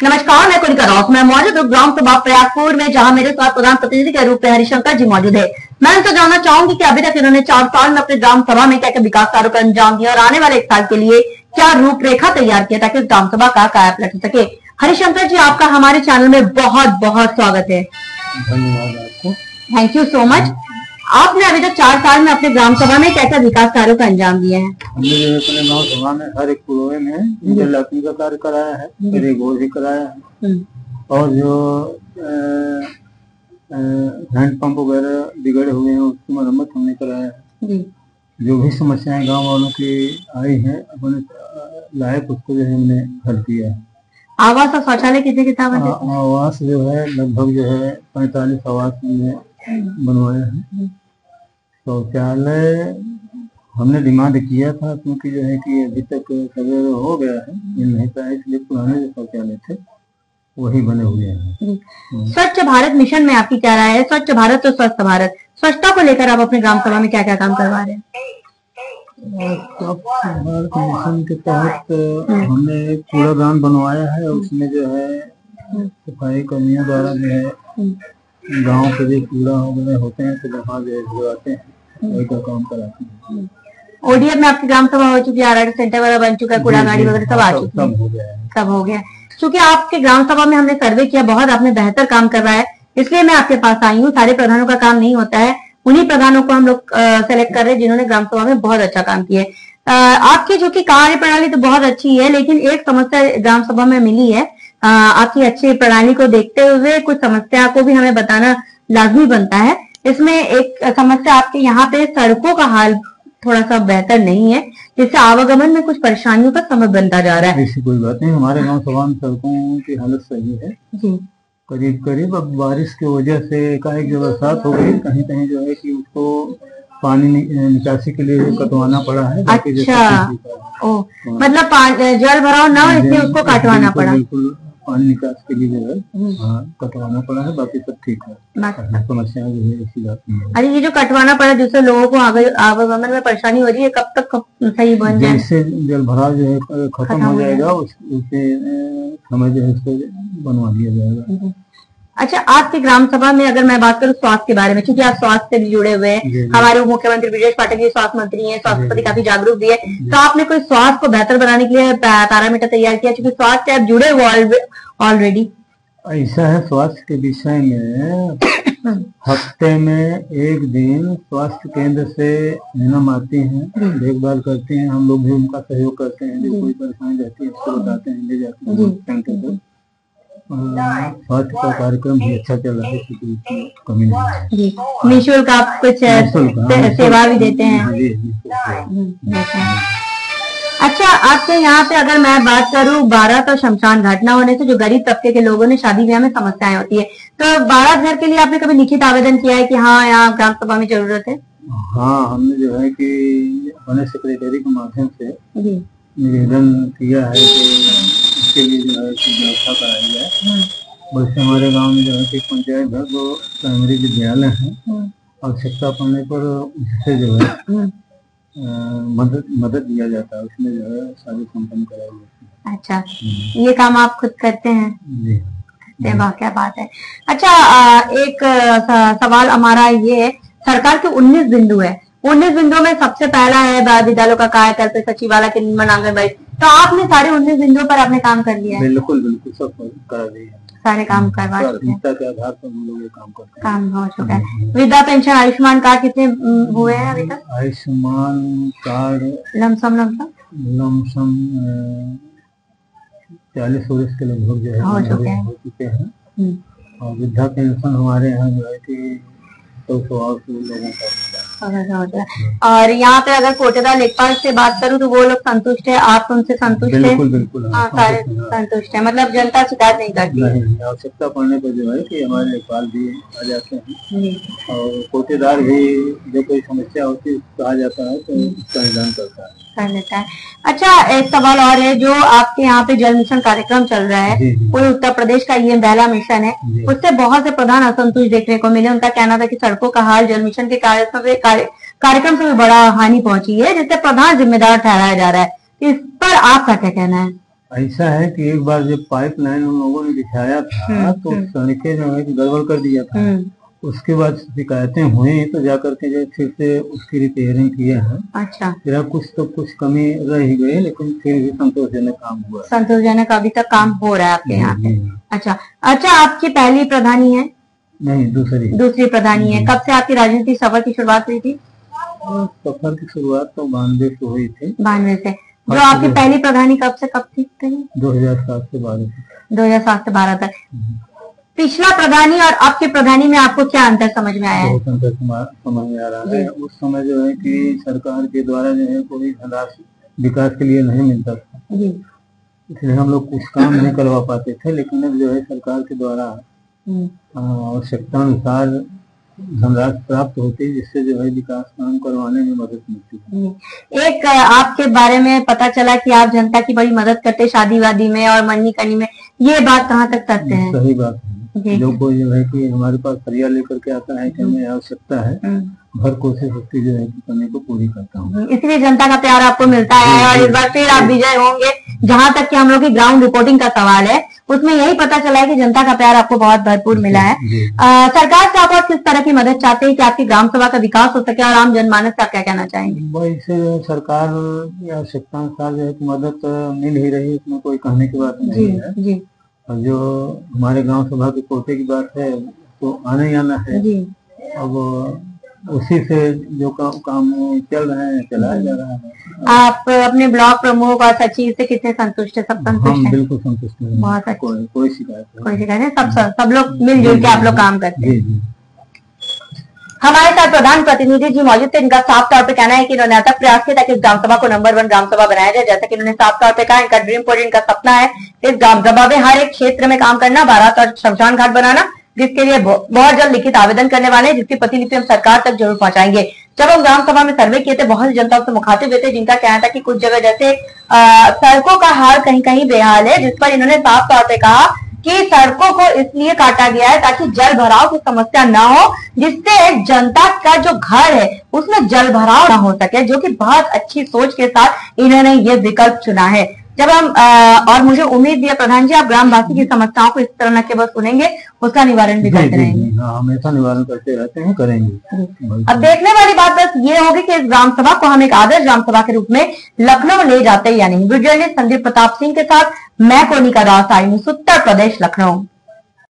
नमस्कार, मैं कुलिका रॉक। मैं मौजूद हूँ ग्राम सभा प्रयागपुर में, जहां मेरे साथ प्रधान प्रतिनिधि के रूप में हरिशंकर जी मौजूद है। मैं उनसे जानना चाहूंगी कि अभी तक इन्होंने 4 साल में अपने ग्राम सभा में क्या क्या विकास कार्यों का अंजाम दिया और आने वाले 1 साल के लिए क्या रूपरेखा तैयार किया ताकि ग्राम सभा का कायापलट हो सके। हरिशंकर जी, आपका हमारे चैनल में बहुत बहुत स्वागत है। धन्यवाद आपको। Thank you so much. आपने अभी तक 4 साल में अपने ग्राम सभा में क्या क्या विकास कार्यों का अंजाम दिए हैं? हमने जो अपने गाँव सभा में हर एक कुएं में इंटरलॉकिंग का कार्य कराया है, फिर एक और भी कराया है, और जो हैंड पंप वगैरह बिगड़े हुए हैं उसकी मरम्मत हमने कराया है। जो भी समस्याएं गांव वालों की आई हैं अपने लायक उसको जो है हमने हल किया है। आवास और शौचालय कितना बने? आवास जो है लगभग जो है 45 आवास हमने बनवाया है। शौचालय हमने डिमांड किया था क्योंकि जो है कि अभी तक सवेरे हो गया है, मिल नहीं पाया, इसलिए पुराने जो शौचालय थे वही बने हुए हैं। स्वच्छ भारत मिशन में आपकी क्या राय है? स्वच्छ भारत और स्वस्थ भारत, स्वच्छता को लेकर आप अपने ग्राम सभा में क्या क्या काम करवा रहे हैं? स्वच्छ भारत मिशन के तहत हमने एक कूड़ादान बनवाया है, उसमें जो है सफाई कर्मियों द्वारा जो है गांव के जो कूड़ा वगैरह होते हैं तो वहाँ जो भिजवाते हैं, वही का काम कराते हैं। ओडीएफ में आपकी ग्राम सभा हो चुकी है, आरआर सेंटर वगैरह बन चुका है, कूड़ा गाड़ी वगैरह सब आ चुकी है, सब हो गया। क्योंकि आपके ग्राम सभा में हमने सर्वे किया, बहुत आपने बेहतर काम कर रहा है, इसलिए मैं आपके पास आई हूँ। सारे प्रधानों का काम नहीं होता है, उन्हीं प्रधानों को हम लोग सेलेक्ट कर रहे हैं जिन्होंने ग्राम सभा में बहुत अच्छा काम किया है। आपकी जो कि कार्य प्रणाली तो बहुत अच्छी है, लेकिन एक समस्या ग्राम सभा में मिली है। आपकी अच्छी प्रणाली को देखते हुए कुछ समस्या को भी हमें बताना लाजमी बनता है। इसमें एक समस्या आपके यहाँ पे सड़कों का हाल थोड़ा सा बेहतर नहीं है, जिससे आवागमन में कुछ परेशानियों का सबब बनता जा रहा है। ऐसी कोई बात नहीं, हमारे गांव सभा में सड़कों की हालत सही है जी। करीब अब बारिश की वजह से एकाएक जो बरसात हो गई, कहीं कहीं जो है कि उसको पानी निकासी के लिए कटवाना पड़ा है। अच्छा, ओ मतलब जल भराव न हो इसलिए उसको कटवाना पड़ा। बिल्कुल, पानी निकास के लिए जो है कटवाना पड़ा है, बाकी सब ठीक है, समस्या जो है ऐसी बात नहीं है। अरे ये जो कटवाना पड़ा जिससे लोगों को आवागमन में परेशानी हो रही है, कब तक सही बन जाए? जैसे जल भराव जो है खत्म हो जाएगा उससे समय जो है उसको बनवा दिया जाएगा। अच्छा, आपके ग्राम सभा में अगर मैं बात करूं स्वास्थ्य के बारे में, क्योंकि आप स्वास्थ्य से भी जुड़े हुए हैं, हमारे मुख्यमंत्री ब्रजेश पाठक जी स्वास्थ्य मंत्री हैं, स्वास्थ्य प्रति काफी जागरूक भी है, तो आपने कोई स्वास्थ्य को बेहतर बनाने के लिए पैरामीटर तैयार किया, क्योंकि स्वास्थ्य से आप जुड़े हुए ऑलरेडी? ऐसा है, स्वास्थ्य के विषय में हफ्ते में 1 दिन स्वास्थ्य केंद्र से मैडम आती हैं, देखभाल करती हैं, हम लोग भी उनका सहयोग करते हैं। जो कोई परेशानी रहती है उसको बताते हैं, ले जाते हैं सेंटर पर। स्वास्थ्य का कार्यक्रम भी अच्छा चल रहा है, कमी नहीं है। निःशुल्क आप कुछ सेवा भी देते हैं? अच्छा, आपके यहाँ पे अगर मैं बात करूँ बारात और शमशान घाट न होने से जो गरीब तबके के लोगों ने शादी ब्याह में समस्याएं होती है, तो बारात घर के लिए आपने कभी लिखित आवेदन किया है कि हाँ यहाँ ग्राम सभा में जरूरत है? हाँ, हमने जो है कि अपने सेक्रेटरी के माध्यम से निवेदन किया है कि इसके लिए जो है व्यवस्था कराई जाए। वैसे हमारे गांव में जो है कि पंचायत घर 2 प्राइमरी विद्यालय हैं, आवश्यकता पड़ने पर उससे जो है मदद दिया जाता है, उसमें जो है शादी संपन्न कराई जाती है। अच्छा, ये काम आप खुद करते हैं? जी, वाह क्या बात है। अच्छा, एक सवाल हमारा ये है, सरकार के 19 बिंदु है, 19 बिंदुओं में सबसे पहला है विद्यालयों का कायाकल्प, सचिवालय के निर्माण, आंगनबाड़ी, तो आपने सारे 19 बिंदुओं पर आपने काम कर लिया है? बिल्कुल बिल्कुल, सब करा दिया, सारे काम करवा चुके हैं, के आधार पर हम लोग ये काम करते हैं, काम हो चुका है। वृद्धा पेंशन, आयुष्मान कार्ड कितने हुए हैं अभी तक? आयुष्मान कार्ड लमसम 40 वर्ष के लगभग जो है हो चुके हैं। और वृद्धा पेंशन हमारे यहाँ जो है कि 100 लोगों का। और यहाँ पे अगर कोटेदार लेखपाल से बात करूँ तो वो लोग संतुष्ट है, आप उनसे संतुष्ट है? बिल्कुल बिल्कुल, हाँ, सारे संतुष्ट है, मतलब जनता शिकायत नहीं करती? नहीं, आवश्यकता पड़ने पर जो है कि हमारे लेखपाल भी आ जाते हैं, और कोटेदार भी जो कोई समस्या होती है कहा जाता है तो उसका निदान करता है। अच्छा, एक सवाल और है, जो आपके यहाँ पे जल मिशन कार्यक्रम चल रहा है, पूरे उत्तर प्रदेश का ये पहला मिशन है, उससे बहुत से प्रधान असंतुष्ट देखने को मिले। उनका कहना था कि सड़कों का हाल जल मिशन के कार्यक्रम से भी बड़ा हानि पहुंची है, जिससे प्रधान जिम्मेदार ठहराया जा रहा है। इस पर आपका क्या कहना है? ऐसा है कि एक बार जब पाइपलाइन हम लोगों ने बिछाया था तो सड़कें जो है गड़बड़ कर दिया था। उसके बाद शिकायतें हुई तो जाकर के जो फिर से उसकी रिपेयरिंग किया है। अच्छा, फिर कुछ कमी रह ही गई, लेकिन फिर भी संतोषजनक काम हुआ। संतोषजनक अभी तक काम हो रहा है आपके यहाँ पे? अच्छा, आपकी पहली प्रधानी है? नहीं, दूसरी प्रधानी है। कब से आपकी राजनीतिक सफर की शुरुआत हुई थी? सफर की शुरुआत तो 92 से हुई थी। 92 से। जो आपकी पहली प्रधानी कब से कब थी? 2007 से 12 तक। 2007 से 12 तक। पिछला प्रधानी और आपकी प्रधानी में आपको क्या अंतर समझ में आया है? बहुत अंतर समझ में आ रहा है। उस समय जो है कि सरकार के द्वारा जो है कोई धनराशि विकास के लिए नहीं मिलता था, इसलिए हम लोग कुछ काम नहीं करवा पाते थे। लेकिन अब जो है सरकार के द्वारा आवश्यकता अनुसार धनराशि प्राप्त होती है, जिससे जो है विकास काम करवाने में मदद मिलती है। एक आपके बारे में पता चला कि आप जनता की बड़ी मदद करते शादी वादी में और मरनी करनी में, ये बात कहाँ तक सत्य है? सही बात है। जो कोई जो है कि हमारे पास फरियाद लेकर के आता है कि हमें आवश्यकता है, हर कोशिश उसकी जो है कि करने को पूरी करता हूँ। इसलिए जनता का प्यार आपको मिलता है और इस बार फिर आप विजय होंगे। जहाँ तक कि हम लोग की ग्राउंड रिपोर्टिंग का सवाल है, उसमें यही पता चला है कि जनता का प्यार आपको बहुत भरपूर मिला है। सरकार से आप और किस तरह की मदद चाहते हैं कि आपकी ग्राम सभा का विकास हो सके, और आम जनमानस से आप क्या कहना चाहेंगे? वैसे सरकार की आवश्यकता अनुसार जो है मदद मिल ही रही है, इसमें कोई कहने की बात नहीं है। और जो हमारे गांव सभा के कोटे की बात है तो आना ही आना है। अब उसी से जो काम चल रहे हैं चलाया जा रहा है। आप अपने ब्लॉक प्रमुख और सचिव से कितने संतुष्ट है? सब संतुष्ट हैं? बिल्कुल संतुष्ट हैं। बहुत अच्छा। कोई शिकायत नहीं। सब लोग मिलजुल के आप लोग काम करते हैं। हमारे साथ प्रधान प्रतिनिधि जी मौजूद थे। इनका साफ तौर पे कहना है कि इन्होंने अथक प्रयास किया ताकि इस ग्राम सभा को नंबर 1 ग्राम सभा बनाया जाए। जैसा कि इन्होंने साफ तौर पे कहा, इनका ड्रीम प्रोजेक्ट, इनका सपना है इस ग्राम सभा में हर एक क्षेत्र में काम करना, 12 और शमशान घाट बनाना, जिसके लिए बहुत जल्द लिखित आवेदन करने वाले हैं, जिसकी प्रतिलिपि हम सरकार तक जरूर पहुंचाएंगे। जब हम ग्राम सभा में सर्वे किए थे, बहुत जनता से मुखातिब हुए थे, जिनका कहना था कि कुछ जगह जैसे सड़कों का हाल कहीं कहीं बेहाल है, जिस पर इन्होंने साफ तौर पे कहा कि सड़कों को इसलिए काटा गया है ताकि जल भराव की समस्या ना हो, जिससे जनता का जो घर है उसमें जल भराव ना हो सके, जो कि बहुत अच्छी सोच के साथ इन्होंने ये विकल्प चुना है। जब हम और मुझे उम्मीद है प्रधान जी आप ग्रामवासी की समस्याओं को इस तरह न केवल सुनेंगे, उसका निवारण भी करते रहेंगे। हमेशा निवारण करते रहते हैं, करेंगे। अब देखने वाली बात बस ये होगी कि इस ग्राम सभा को हम एक आदर्श ग्राम सभा के रूप में लखनऊ ले जाते या नहीं। वीडियो जर्नलिस्ट संदीप प्रताप सिंह के साथ मैं कोनिका राव, उत्तर प्रदेश, लखनऊ।